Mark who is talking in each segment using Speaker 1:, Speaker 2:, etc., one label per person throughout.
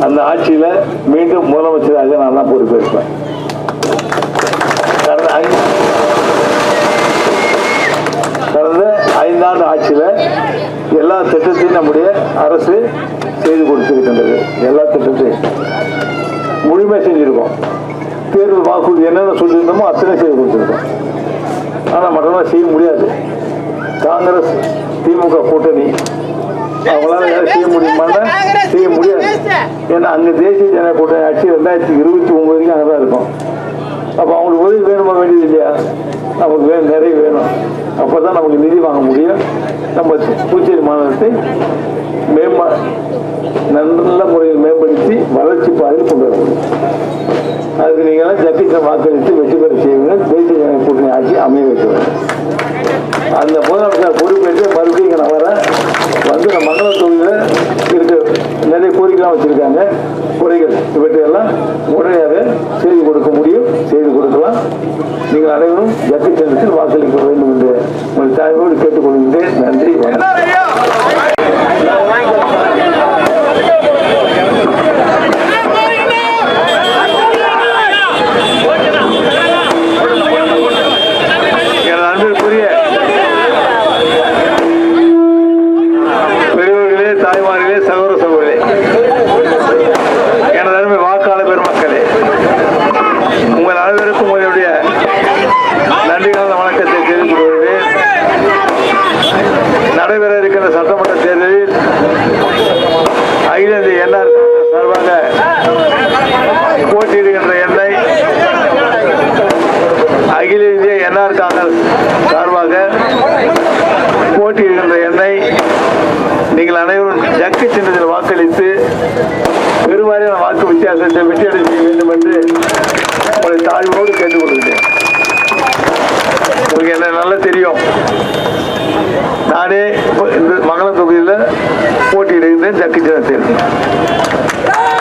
Speaker 1: அந்த ஆட்சியில் மீண்டும் முதலமைச்சராக நான் தான் பொறுப்பேற்பேன். கடந்த 5 ஆண்டு ஆட்சியில் எல்லா திட்டத்தையும் நம்முடைய அரசு செய்து கொடுத்திருக்கின்றது. எல்லா திட்டத்தையும் முழுமையாக செஞ்சுருக்கோம். தேர்தல் வாக்குறுதி என்னென்ன சொல்லியிருந்தோமோ அத்தனை செய்து கொடுத்துருக்கோம். ஆனால் மற்றவங்களாம் செய்ய முடியாது. காங்கிரஸ் திமுக கூட்டணி அவங்களால யாரும் செய்ய முடியுமான்னா செய்ய முடியாது. ஏன்னா அங்கே தேசிய ஜனநாயக கூட்டணி ஆட்சி 2029 வரைக்கும் அங்கே தான் இருக்கும். அப்போ அவங்களுக்கு உதவி வேணுமா வேண்டியது இல்லையா? நமக்கு நிறைய வேணும். அப்போ தான் நமக்கு நிதி வாங்க முடியும். நம்ம புதுச்சேரி மாநிலத்தை நல்ல முறையில் மேம்படுத்தி வளர்ச்சி பாதையில் கொண்டு வர முடியும். அதுக்கு நீங்களாம் ஜக்கிச்ச வாக்களித்து வெற்றி பெற செய்வீங்க. தேசிய ஜனநாயக கூட்டணி ஆட்சி அமைய வைக்க வேண்டும். அந்த முதலமைச்சர் பொறுப்பேற்று மறுபடியும் இங்கே நான் வரேன். வந்து நம்ம மண்டல தொகுதியில் இருக்க நிறைய கோரிக்கைலாம் வச்சுருக்காங்க. குறைகள் இவற்றையெல்லாம் உடனடியாக செய்து கொடுக்க முடியும், செய்து கொடுக்கலாம். நீங்கள் அனைவரும் ஜக்கி சின்னத்தில் வாக்களிக்க வேண்டும் என்று உங்கள் தாய்மொழி கேட்டுக்கொள்கின்றேன். நன்றி, வணக்கம். நடைபெற இருக்கிற சட்டமன்ற தேர்தலில் அகில இந்திய என்ஆர் சார்பாக போட்டியிடுகின்ற என்னை அகில இந்திய என்ஆர் காங்கிரஸ் சார்பாக போட்டியிடுகின்ற என்னை நீங்கள் அனைவரும் ஜக்கி சின்னத்தில் வாக்களித்து பெருவாரியான வாக்கு வித்தியாசத்தை வெற்றியடை செய்ய வேண்டும் என்று உங்களை தாழ்வோடு கேட்டுக்கொள்கிறேன். உங்களுக்கு என்ன நல்லா தெரியும். நானே இந்த மங்கள தொகுதியில் போட்டியிடுகின்றேன் ஜக்கி சின்னத்தில்.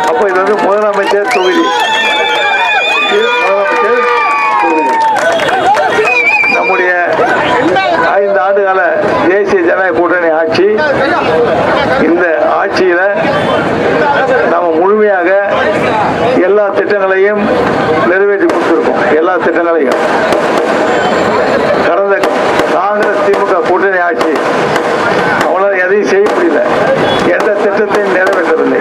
Speaker 1: அப்போ இது வந்து முதலமைச்சர் தொகுதி. நம்முடைய 5 ஆண்டுகால தேசிய ஜனநாயக கூட்டணி ஆட்சி. இந்த ஆட்சியில நம்ம முழுமையாக எல்லா திட்டங்களையும் நிறைவேற்றி கொடுத்திருக்கோம். எல்லா திட்டங்களையும் கடந்த காங்கிரஸ் திமுக கூட்டணி ஆட்சி அவங்களால எதையும் செய்ய முடியல. எந்த திட்டத்தையும் நிறைவேற்றவில்லை.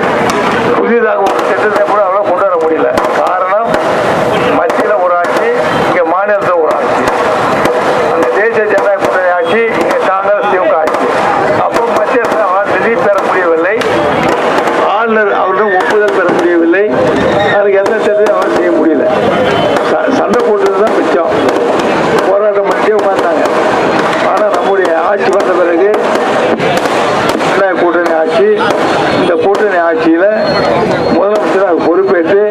Speaker 1: புதிதாக ஒரு திட்டத்தை கூட அவங்களால கொண்டு வர முடியல. காரணம், மத்தியில் ஒரு ஆட்சி, இங்க மாநிலத்தில் ஒரு ஆட்சி. அந்த தேசிய ஜனநாயக கூட்டணி ஆட்சி, இங்க காங்கிரஸ் திமுக ஆட்சி. அப்போ மத்திய அரசு நிதி பெற முடியவில்லை. ஆளுநர் அவருடன் ஒப்புதல் பெற முடியவில்லை. அதுக்கு எந்த திட்டத்தையும் அவர் செய்ய முடியல. சண்டை போட்டது தான் மிச்சம். போராட்டம் பண்ணி உட்கார்ந்தாங்க. ஆனால் நம்முடைய ஆட்சி வந்த பிறகு கூட்டணி ஆட்சி, இந்த கூட்டணி ஆட்சியில் முதலமைச்சராக பொறுப்பேற்று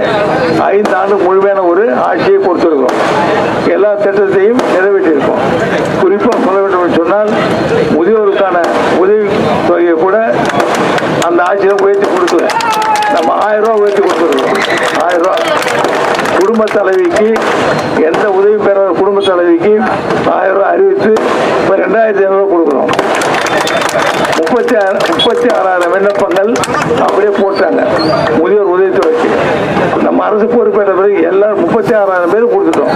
Speaker 1: 5 ஆண்டு முழுமையான ஒரு ஆட்சியை கொடுத்திருக்கிறோம். எல்லா திட்டத்தையும் நிறைவேற்றியிருக்கோம். குறிப்பாக சொல்ல வேண்டும் என்று சொன்னால், முதியோருக்கான உதவி தொகையை கூட அந்த ஆட்சியில் உயர்த்தி கொடுக்கல. நம்ம 1000 ரூபா உயர்த்தி கொடுத்துருக்கோம். 1000 ரூபா குடும்ப தலைவிக்கு, எந்த உதவி பெறாத குடும்ப தலைவிக்கு 1000 ரூபா அறிவித்து இப்போ 2500 கொடுக்குறோம். 36,000 விண்ணப்பங்கள் அப்படியே போட்டாங்க முதியோர் உதவித்தொகைக்கு. நம்ம அரசு பொறுப்பேற்ற பிறகு எல்லாரும் 36,000 பேர் கொடுத்துட்டோம்.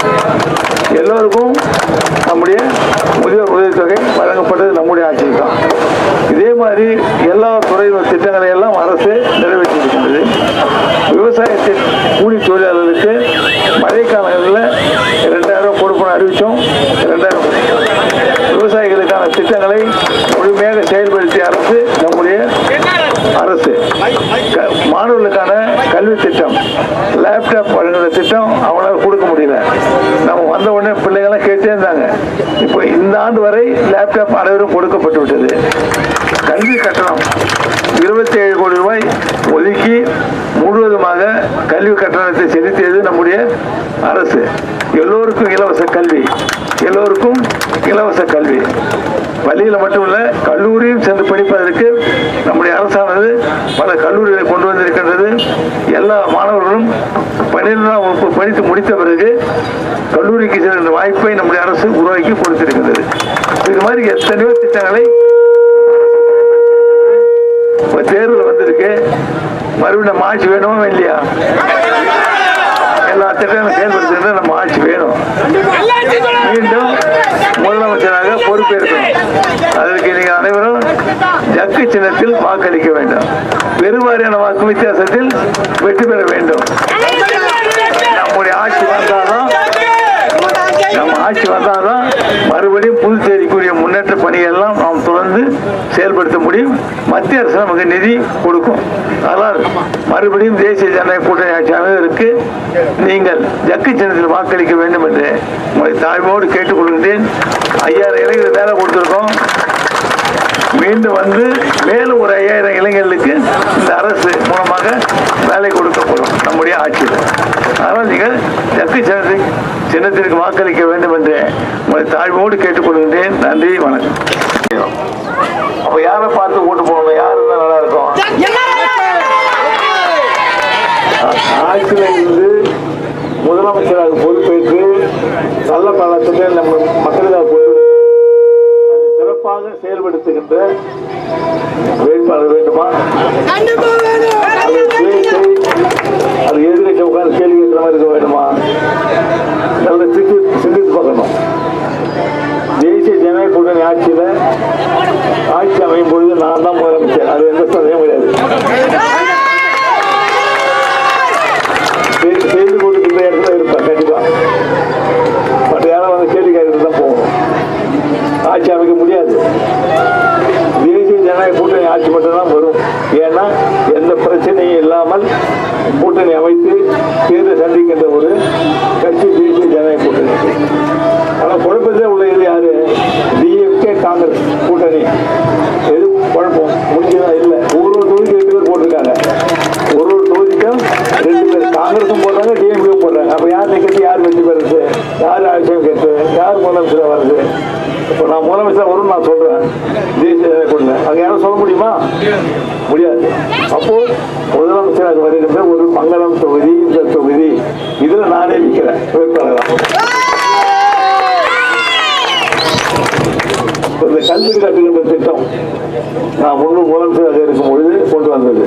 Speaker 1: எல்லோருக்கும் நம்முடைய முதியோர் உதவித்தொகை வழங்கப்பட்டது நம்முடைய ஆட்சி தான். இதே மாதிரி எல்லா துறையின் திட்டங்களை எல்லாம் அரசு நிறைவேற்றியிருக்கின்றது. விவசாயத்தில் கூலி தொழிலாளர்களுக்கு மழைக்காலங்களில் 2000 கொடுக்கணும் அறிவித்தோம். 2000 விவசாயிகளுக்கான திட்டங்களை முழுமையாக செயல்படுத்திய அரசு நம்முடைய அரசு. மாணவர்களுக்கான கல்வி திட்டம், லேப்டாப் வழங்குகிற திட்டம் அவங்களால கொடுக்க முடியல. நம்ம வந்த உடனே பிள்ளைங்கள்லாம் கேட்டே இருந்தாங்க. இப்போ இந்த ஆண்டு வரை லேப்டாப் அனைவரும் கொடுக்கப்பட்டு விட்டது. கல்வி கட்டணம் 27 கோடி ரூபாய் ஒதுக்கி முழுவதுமாக கல்வி கட்டணத்தை செலுத்தியது நம்முடைய அரசு. எல்லோருக்கும் இலவச கல்வி, எல்லோருக்கும் இலவச கல்வி. பள்ளியில் மட்டுமல்ல, கல்லூரியும் சென்று படிப்பதற்கு நம்முடைய அரசானது பல கல்லூரிகளை கொண்டு வந்திருக்கின்றது. எல்லா மாணவர்களும் 12ஆம் வகுப்பு படித்து முடித்த பிறகு கல்லூரிக்கு சென்ற வாய்ப்பை நம்முடைய அரசு உருவாக்கி கொடுத்திருக்கின்றது. இது மாதிரி எத்தனையோ திட்டங்களை தேர்தல் வந்திருக்கு. மறுபடியும் நம்ம ஆட்சி வேணுமா இல்லையா? எல்லா திட்டங்களும் செயல்படுத்த நம்ம ஆட்சி வேணும். மீண்டும் முதலமைச்சராக பொறுப்பேற்கணும். அதற்கு நீங்கள் அனைவரும் ஜக்கு சின்னத்தில் வாக்களிக்க வேண்டும். பெருவாரியான வாக்கு வித்தியாசத்தில் வெற்றி பெற வேண்டும். நம்முடைய ஆட்சி வந்தால்தான் மறுபடியும் புதுச்சேரிக்குரிய முன்னேற்ற பணியெல்லாம் நாம் தொடர்ந்து செயல்படுத்த முடியும். மத்திய அரசு நமக்கு நிதி கொடுக்கும். அதனால் மறுபடியும் தேசிய ஜனநாயக கூட்டணி ஆட்சி அமைவதற்கு நீங்கள் ஜக்கு சின்னத்தில் வாக்களிக்க வேண்டும் என்று உங்களை தாழ்மையோடு கேட்டுக்கொள்கின்றேன். 5000 இளைஞர்கள் வேலை கொடுத்திருக்கோம். மீண்டும் வந்து மேலும் ஒரு 5000 இளைஞர்களுக்கு இந்த அரசு மூலமாக வேலை கொடுக்கப்படும் நம்முடைய ஆட்சியில். அதனால் நீங்கள் ஜக்கு சின்னத்திற்கு வாக்களிக்க வேண்டும் என்று உங்களை தாழ்வோடு கேட்டுக்கொள்கின்றேன். நன்றி, வணக்கம். அப்ப யாரை பார்த்து ஓட்டு போகணும்? யாரு தான் நல்லா இருக்கும்? ஆட்சியில் இருந்து முதலமைச்சராக பொறுப்பேற்று நல்ல பலத்திலே நம்ம மக்களுக்காக சிறப்பாக செயல்படுத்துகின்ற வேட்பாளர் வேண்டுமா? அது எதிர்கட்சி உட்கார்ந்து கேள்வி கேட்கிற மாதிரி இருக்க வேண்டுமா? நல்ல சிந்தித்து பார்க்கணும். தேசிய ஜனநாயக கூட்டணி ஆட்சியில ஆட்சி அமையும் பொழுது நான் தான் முதலமைச்சர். அது எந்த சந்தேகம் கிடையாது. செய்து கொடுக்கின்ற இடத்துல இருப்பேன் கண்டிப்பா. மற்ற யாரும் வந்து கேள்வி கேட்கறது தான் போகணும். ஆட்சி அமைக்க முடியாது. தேசிய ஜனநாயக கூட்டணி ஆட்சி மட்டும்தான் வரும். ஏன்னா எந்த பிரச்சனையும் இல்லாமல் கூட்டணி அமைத்து தேர்தல் சந்திக்கின்ற ஒரு கட்சி தேசிய ஜனநாயக கூட்டணி. ஆனால் குழப்பத்தில் உள்ள இது யாரு? டிஎம்கே காங்கிரஸ் கூட்டணி. எது குழப்பம்? முடிஞ்சதா இல்லை. ஒரு தொகுதிக்கு 2 பேர் போட்டிருக்காங்க. ஒரு தொகுதிக்கும் 2 பேர். காங்கிரஸும் போடுறாங்க, டிஎம்கேவும் போடுறாங்க. அப்ப யார் நிற்கிறது? யார் வெற்றி பெறுறது? யார் ஆட்சியம் கேட்டு? யார் முதலமைச்சர் வருது? இப்போ நான் முதலமைச்சர் வரும் நான் சொல்றேன் தேசிய கொண்டு. அங்க யாரும் சொல்ல முடியுமா? முடியாது. அப்போ முதலமைச்சராக வருகின்ற ஒரு மங்களம் தொகுதி, இந்த தொகுதி இதுல நானே நிற்கிறேன் வேட்பாளர். இந்த கல்வி கட்டுகின்ற திட்டம் நான் முன்பு முதலமைச்சராக இருக்கும் பொழுது கொண்டு வந்தது.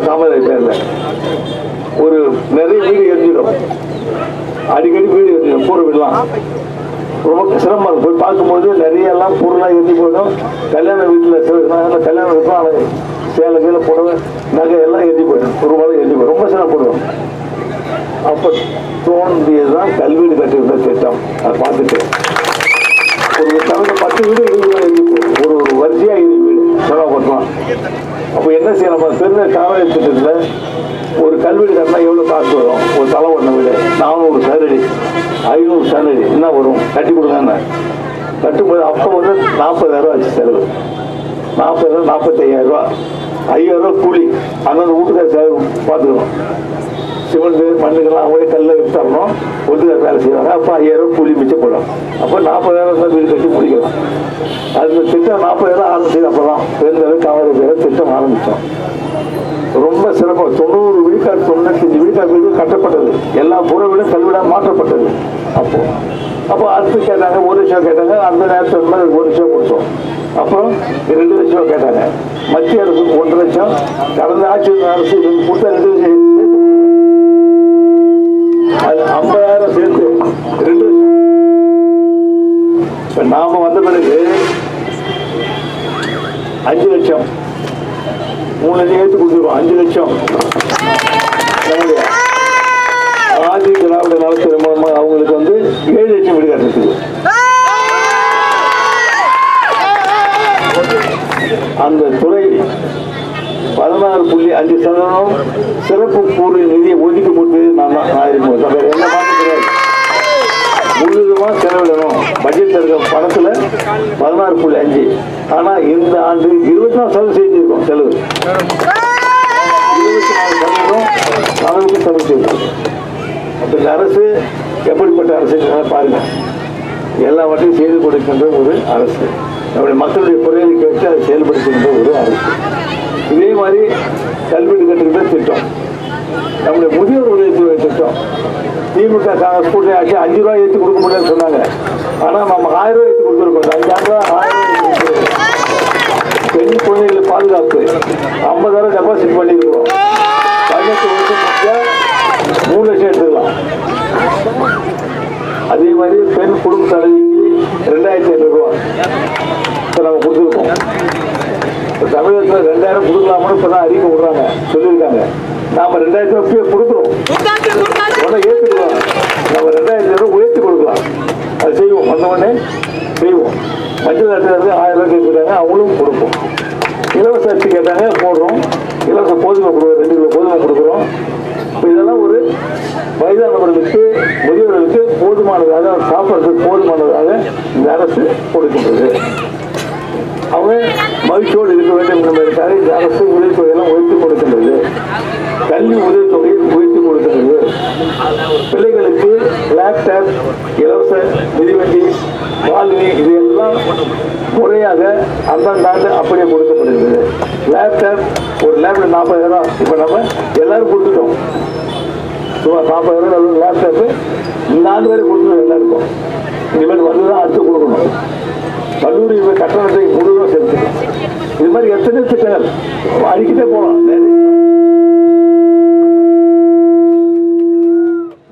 Speaker 1: தாமரை பேர்ல ஒரு நிறைய வீடு எரிஞ்சிடும். அடிக்கடி வீடு எரிஞ்சிடும். பூர்வ வீடலாம் ரொம்ப சிரமம். போய் பார்க்கும்போது நிறைய எல்லாம் பொருளாக எரிஞ்சு போயிடும். கல்யாண வீட்டில் கல்யாணம் இருக்கும். சேலை கீழே புடவை நகை எல்லாம் எரிஞ்சு போயிடும். ஒரு மலை எரிஞ்சு போயிடும். ரொம்ப சிரமப்படுவோம். அப்போ தோன்றியதுதான் கல்வீடு கட்டுகின்ற திட்டம். அதை பார்த்துட்டு ஒரு தவிர 10 வீடு 20 வீடு எரிஞ்சு போயிடும். ஒரு வரிசையாக 20 வீடு சிரமப்படுறோம். அப்போ என்ன செய்யலாம்? பெருந்த காவல் திட்டத்தில் ஒரு கல்வீடு கட்டினா எவ்வளோ காசு வரும்? ஒரு தலை ஒன்றை வீடு 400 சதுரடி 500 சதுரடி என்ன வரும்? கட்டி கொடுங்க. கட்டும்போது அப்போ வந்து 40,000 ஆச்சு செலவு. 40,000 45,000 5,000 கூலி. அந்தந்த வீட்டுக்கார செலவு பார்த்துக்கணும். சிமெண்ட் மண்ணுக்கெல்லாம் அவங்களே கல்லை விட்டுறணும். ஒட்டுக்கார வேலை செய்வாங்க. அப்போ 5,000 கூலி மிச்சப்படும். அப்போ 40,000 தான் வீடு கட்டி முடிக்கலாம். அந்த திட்டம் 40,000 ஆரம்பிச்சது. அப்போ தான் பெருந்தளவு காவல் பேர திட்டம் ஆரம்பித்தோம். ரொம்ப சிறப்பாக 90 விழுக்காடு 95 விழுக்காடு வீடு கட்டப்பட்டது. எல்லா புறவிலும் கல்விடாக மாற்றப்பட்டது. அப்போ அடுத்து கேட்டாங்க 1 லட்சம் கேட்டாங்க. அந்த நேரத்தில் 1 லட்சம் கொடுத்தோம். அப்புறம் 2 லட்சம் கேட்டாங்க. மத்திய அரசு 1 லட்சம். கடந்த ஆட்சி அரசு கொடுத்த 2 லட்சம் அது 50,000 சேர்த்து 2 லட்சம். இப்ப நாம வந்த பிறகு 5 லட்சம் 3 லட்சம் ஏற்று கொடுத்துருக்கோம். 5 லட்சம் ஆதி திராவிட நலத்துறை மூலமா அவங்களுக்கு வந்து 7 லட்சம் வீடு கட்டுறதுக்கு அந்த துறை 16.5% சிறப்பு கூறு நிதியை ஒதுக்கி போட்டு நான் இருக்கும். என்ன மாற்றம் கிடையாது. முழுதுமா செலவிடணும். பட்ஜெட் இருக்க பணத்துல 16.5. ஆனா இந்த ஆண்டு 24% செஞ்சிருக்கோம் செலவு. 24% அளவுக்கு செலவு செய்திருக்கோம். அப்ப இந்த அரசு எப்படிப்பட்ட அரசு பாருங்க. எல்லாவற்றையும் செய்து கொடுக்கின்ற ஒரு அரசு. நம்முடைய மக்களுடைய குறைகளை கேட்டு அதை செயல்படுத்துகின்ற ஒரு அரசு. இதே மாதிரி கல்வீடு கட்டுகின்ற திட்டம், நம்முடைய முதியோர் உதவித்தொகை திட்டம். திமுக காங்கிரஸ் கூட்டணி ஆட்சி 5 ரூபாய் ஏற்றி கொடுக்க முடியாதுன்னு சொன்னாங்க. ஆனால் நம்ம 1000 ரூபாய் ஏற்றி கொடுத்துருக்கோம். 5 ரூபாய் 1000 பெண் குழந்தைகளை பாதுகாப்பு பாதுகாப்பு 50,000 டெபாசிட் பண்ணிருக்கோம். 18 வருஷம் 3 லட்சம் எடுத்துக்கலாம். அதே மாதிரி பெண் குடும்ப தலைவிக்கு 2,500 ரூபாய் நம்ம கொடுத்துருக்கோம். தமிழகத்தில் 2,000 கொடுக்கலாம்னு இப்பதான் அறிக்கை விடுறாங்க, சொல்லியிருக்காங்க. நாம 2,000 ரூபாய் கொடுக்குறோம், ஏற்றுக்கலாம். நம்ம 2,000 ரூபாய் உயர்த்தி கொடுக்கலாம். அது செய்வோம், வந்தவொடனே செய்வோம். மஞ்சள் நாட்டில் 1000 கேட்குறாங்க, அவங்களும் கொடுப்போம். இலவச அரிசி கேட்டாங்க, போடுறோம். இலவச கோதுமை கொடுக்குறோம், 2 கிலோ கோதுமை கொடுக்குறோம். இதெல்லாம் ஒரு வயதானவர்களுக்கு, முதியவர்களுக்கு போதுமானதாக, சாப்பிட்றதுக்கு போதுமானதாக இந்த அரசு கொடுக்கின்றது. அவங்க மகிழ்ச்சியோடு இருக்க வேண்டும் என்பதற்காக இந்த அரசு உதவித்தொகையெல்லாம் உயர்த்தி கொடுக்கின்றது. கல்வி உதவித்தொகையை உயர்த்தி கொடுக்கின்றது. பிள்ளைகளுக்கு லேப்டாப், இலவச மிதிவண்டி, காலனி, இதையெல்லாம் முறையாக அந்தந்த ஆண்டு அப்படியே கொடுக்கப்படுகிறது. லேப்டாப், ஒரு லேப்டாப் 40,000. இப்போ நம்ம எல்லாரும் கொடுத்துட்டோம். சுமார் 40,000 லேப்டாப்பு இந்த ஆண்டு வரை கொடுத்துட்டோம் எல்லாருக்கும். இனிமேல் வந்துதான் அடுத்து கொடுக்கணும். கல்லூரி கட்டணத்தை முழுவதும் செலுத்தணும். இது மாதிரி எத்தனை திட்டங்கள் அடிக்கிட்டே போகலாம்.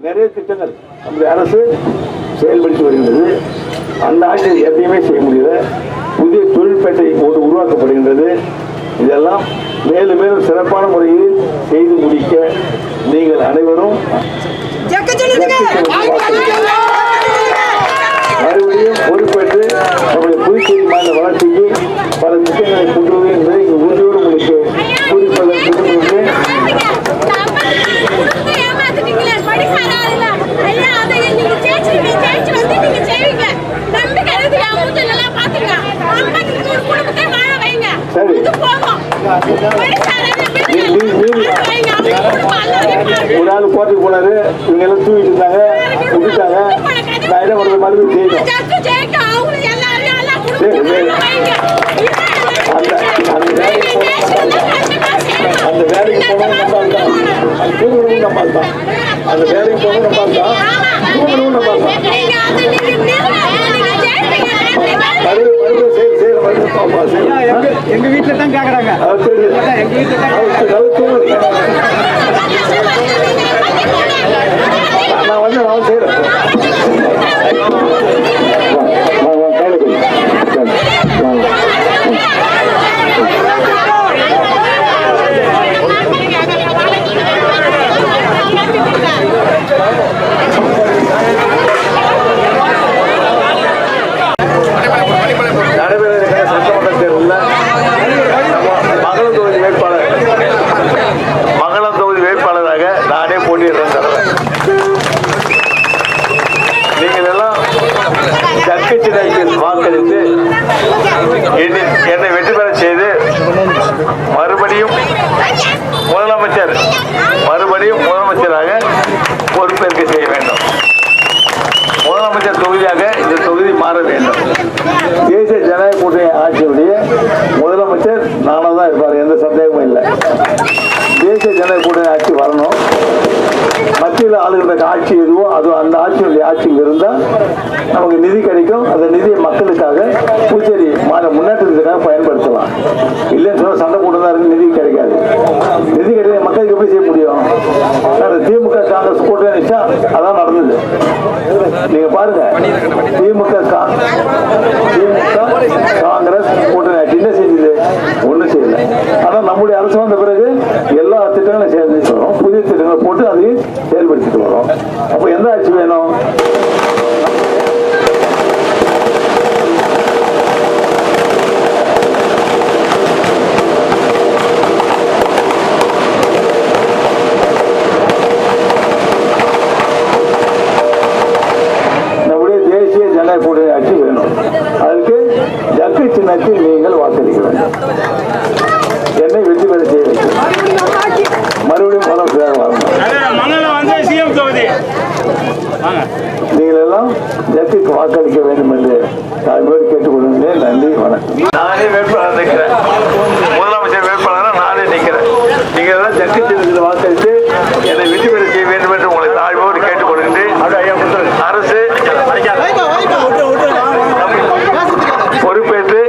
Speaker 1: நிறைய திட்டங்கள் நம்முடைய அரசு செயல்படுத்தி வருகின்றது. அந்த ஆட்சியில் எதையுமே செய்ய முடியல. புதிய தொழிற்பேட்டை ஒன்று உருவாக்கப்படுகின்றது. இதெல்லாம் மேலும் மேலும் சிறப்பான முறையில் செய்து முடிக்க நீங்கள் அனைவரும் மறுபடியும் பொறுப்பேற்று நம்முடைய புதுச்சேரி மாநில வளர்ச்சிக்கு பல திட்டங்களை கொண்டு வருவது என்பதை உறுதியோடு உங்களுக்கு குறிப்பதற்கு ஒரு நாள் கோட்டைக்கு போனாரு, இவங்க எல்லாம் தூக்கிட்டு இருந்தாங்க, விட்டுட்டாங்க. நான் என்ன பண்றது, மறுபடியும் செய்யணும். அந்த வேலைக்கு போனோம் நம்ம தான், தூங்கணும் நம்ம தான். அந்த வேலைக்கு போனோம் நம்ம தான், தூங்கணும் நம்ம தான்.
Speaker 2: எங்க வீட்டுல தான் கேக்குறாங்க.
Speaker 1: நான் வந்து நான் செய்யறேன். வாக்களித்து என்னை வெற்றி பெற செய்து மறுபடியும் முதலமைச்சராக பொறுப்பேற்க செய்ய வேண்டும். முதலமைச்சர் தொகுதியாக இந்த தொகுதி மாற வேண்டும். தேசிய ஜனநாயக கூட்டணி ஆட்சியுடைய முதலமைச்சர் நானாக தான் இருப்பார், எந்த சந்தேகமும் இல்லை. தேசிய ஜனநாயக கூட்டணி ஆட்சி வரணும். மத்தியில் ஆளுகின்ற ஆட்சி எதுவோ அதுவும் அந்த ஆட்சியுடைய ஆட்சியில் இருந்தால் நமக்கு நிதி கிடைக்கும். அந்த நிதியை மக்களுக்காக புதுச்சேரி மாநில முன்னேற்றத்துக்காக பயன்படுத்தலாம். இல்லைன்னு சொன்னால் சண்டை போட்டு தான் இருக்கு, நிதி கிடைக்காது. நிதி கிடைக்க மக்களுக்கு எப்படி செய்ய முடியும்? திமுக காங்கிரஸ் கூட்டணி நிச்சா அதான் நடந்தது. நீங்க பாருங்க, திமுக காங்கிரஸ் கூட்டணி ஆட்சி என்ன செஞ்சது? ஒன்றும் செய்யல. ஆனால் நம்முடைய அரசு வந்த பிறகு எல்லா திட்டங்களும் சேர்ந்து வரும், புதிய திட்டங்களை போட்டு அதையும் செயல்படுத்திட்டு வரும். அப்போ எந்த ஆட்சி வேணும்? நம்முடைய தேசிய ஜனநாயக கூட்டணி ஆட்சி வேணும். அதற்கு ஜக்கு சின்னத்தில் நீங்கள் வாக்களிக்க வேண்டும். என்னை வெற்றி பெற செய்ய வேண்டும். மறுபடியும் நீங்கள் எல்லாம் ஜக்குக்கு வாக்களிக்க வேண்டும் என்று தாழ்மையோடு கேட்டுக்கொள்கிறேன். நன்றி, வணக்கம். நானே வேட்பாளர் நிற்கிறேன், முதலமைச்சர் வேட்பாளராக நானே நிற்கிறேன். நீங்கள் எல்லாம் ஜக்கு சின்னத்தில் வாக்களித்து என்னை வெற்றி பெற செய்ய வேண்டும் என்று உங்களை தாழ்மையோடு கேட்டுக்கொள்கின்றேன். அரசு பொறுப்பேற்று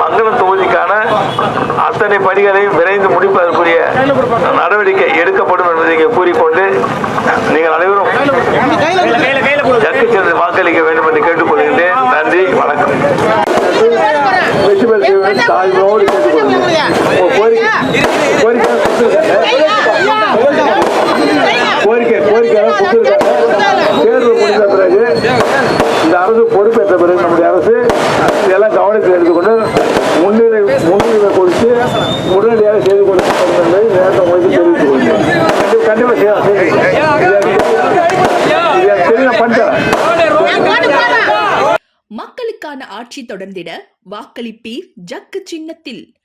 Speaker 1: மங்களம் தொகுதிக்கான அத்தனை பணி இங்கே கூறிக்கொண்டு நீங்கள் அனைவரும் ஜக்கு சின்னத்தில் வாக்களிக்க வேண்டும் என்று கேட்டுக்கொள்கின்றேன். நன்றி, வணக்கம். வெற்றி பெற்ற தாழ்வோடு கேட்டுக்கொள்கிறேன். தேர்வு முடிந்த பிறகு இந்த அரசு பொறுப்பேற்ற பிறகு நம்முடைய அரசு இதெல்லாம் கவனத்தில் எடுத்துக்கொண்டு முன்னுரிமை கொடுத்து உடனடியாக செய்து கொடுக்கப்படும் என்பதை நேரத்தை உங்களுக்கு தெரிவித்துக் கொள்கிறேன். கண்டிப்பாக
Speaker 2: மக்களுக்கான ஆட்சி தொடர்ந்திட வாக்களிப்பீர் ஜக்கு சின்னத்தில்.